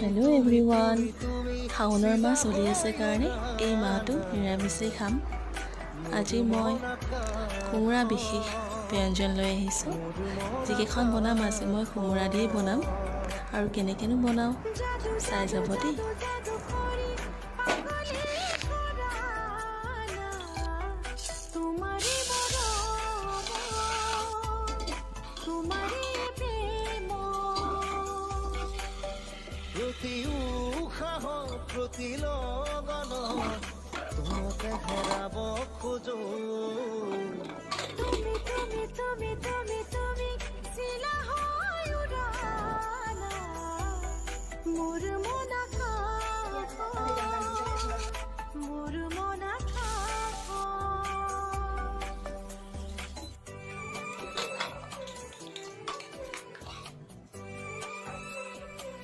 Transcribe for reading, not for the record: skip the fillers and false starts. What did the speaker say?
hello' everyone শাওনৰ মাহ চলি আছে কাৰণে এই মাহটো নিৰামিষেই খাম আজি মই কোমোৰা বিশেষ ব্যঞ্জন লৈ আহিছোঁ যিকেইখন বনাম আজি মই কোমোৰা দিয়ে বনাম আৰু কেনেকেনো বনাওঁ চাই যাব দেই প্রতি লগন তোমাকে হেরাব খোঁজো তুমি তুমি তুমি তুমি তুমি চিলা হয় উড়ানা মোর মন